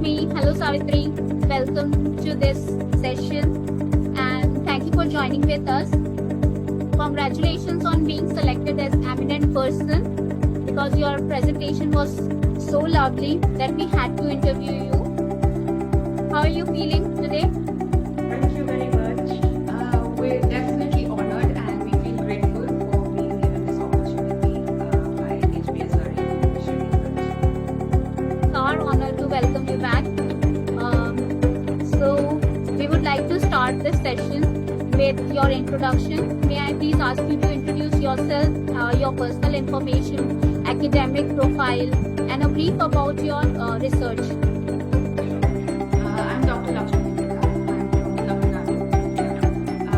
Lakshmi. Hello Savitri. Welcome to this session and thank you for joining with us. Congratulations on being selected as Eminent person because your presentation was so lovely that we had to interview you. How are you feeling today? Thank you very much. We're definitely honored and we feel grateful for being given this opportunity by HBSR Eurasia Research. It's our honor to welcome you back. So we would like to start this session with your introduction. May I please ask you to introduce yourself, your personal information, academic profile, and a brief about your research. I'm Dr. Lakshmi. I'm from Tamil Nadu. I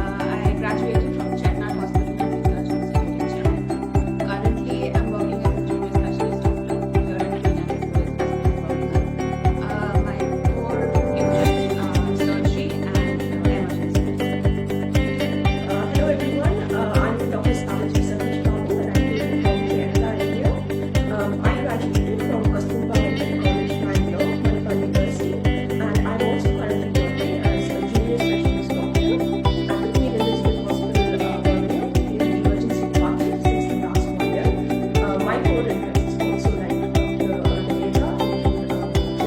graduated from Chettinad Hospital of Research Institute in Chennai. Currently, I'm working as a junior specialist doctor here at Eminent. My core interests are surgery and emergency. Hello everyone, I'm Dr. Salient Features and I'm from Nivedha, India. I graduated from Kasturba Medical College, Bangalore, Manipal University, and I'm also currently working as a junior specialist doctor at the Eminent Hospital, in the emergency department since the last 1 year. My core interests is also like Dr. Nivedha in general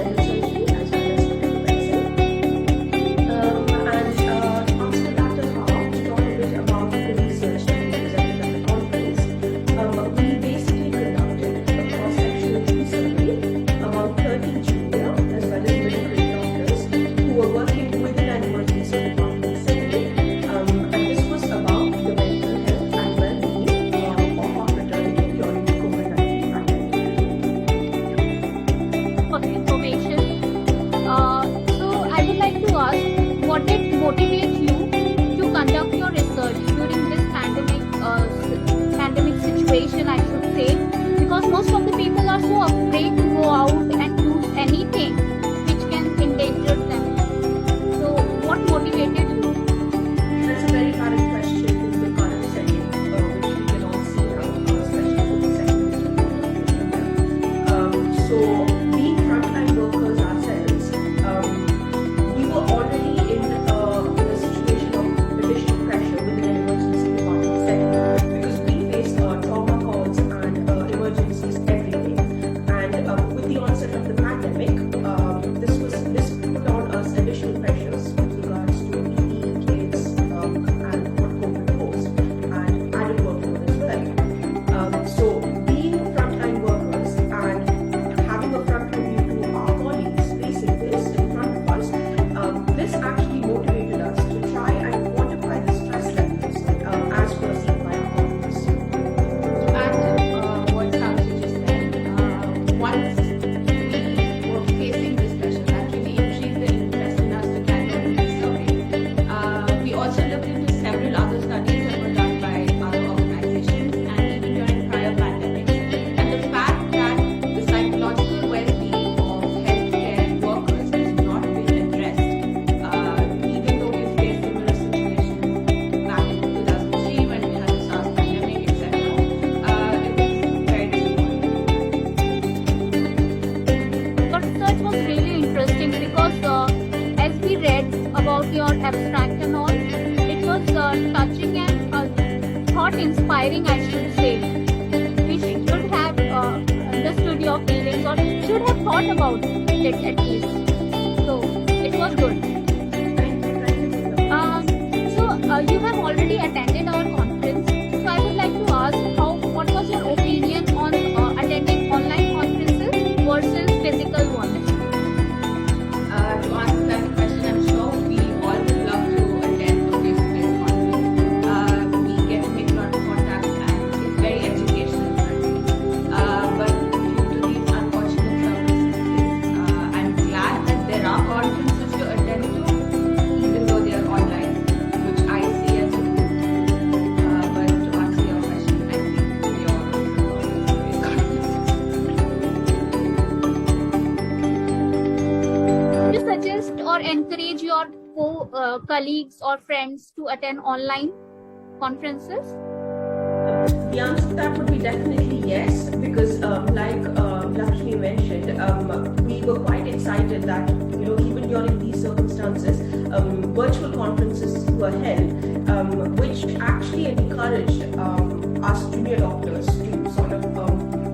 surgery as well as medical medicine. After the latter half, to talk a bit about the research that we presented at the conference, we basically conducted a cross-sectional survey among 30 junior as well as middle-grade doctors who were working within an emergency department setting, and this was about the mental health and well-being of our fraternity during the COVID-19 pandemic. For the information. So I would like to ask, what did motivate you to conduct your research during this pandemic situation, I should say, because most of the people are so afraid to go out and do anything which can endanger them. So what motivated you? That's a very valid question in the current setting, which we can all see now, especially with the second wave. So, being frontline workers ourselves, we were already in a situation of additional pressure within an emergency department setting because we face trauma calls and emergencies every day. And with the onset of the pandemic, this put on us additional pressures with regards to PPE kits and what COVID posed and added workload as well. So being frontline workers and having a front view to our colleagues facing this in front of us, this actually motivated us to try and quantify the stress levels as perceived by our colleagues. To add to what Savitri just said, once we were facing this pressure, that really increased the interest in us to carry out this survey. We also looked into several other studies that were done by other organizations and even during prior pandemics. And the fact that the psychological well-being of healthcare workers has not been addressed, even though we faced similar situations back in 2003 when we had the SARS pandemic, etc. It was very disappointing. Your research was really interesting because as we read about your abstract and all, it was touching and thought-inspiring, I should say. We should have understood your feelings or should have thought about it at least. So it was good. Thank you, Nivedha. So you have already attended our conference. So I would like to ask, what was your opinion on attending online conferences versus physical ones? To answer that question, I'm sure we all would love to attend a face-to-face conference. We get to make a lot of contacts and it's very educational for us. But due to these unfortunate circumstances, I'm glad that there are conferences to attend to, even though they are online, which I see as a good. But to answer your question, I think we all would prefer face-to-face conferences. Do you suggest or encourage your colleagues or friends to attend online conferences? The answer to that would be definitely yes, because like Lakshmi mentioned, we were quite excited that conferences were held, which actually encouraged us junior doctors to sort of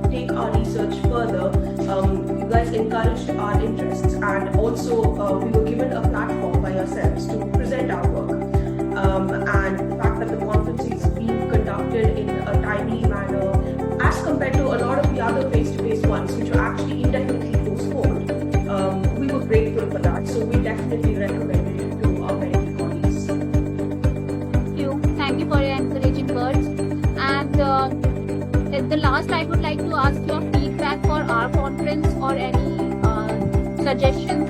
take our research further. You guys encouraged our interests, and also we were given a platform by yourselves to present our work. And the fact that the conference is being conducted in a timely manner, as compared to a lot of the other face-to-face ones, which were actually indefinitely postponed, we were grateful for that. So we definitely recommend it to our medical colleagues. Thank you for your encouraging words. And at the last, I would like to ask your feedback for our conference or any suggestions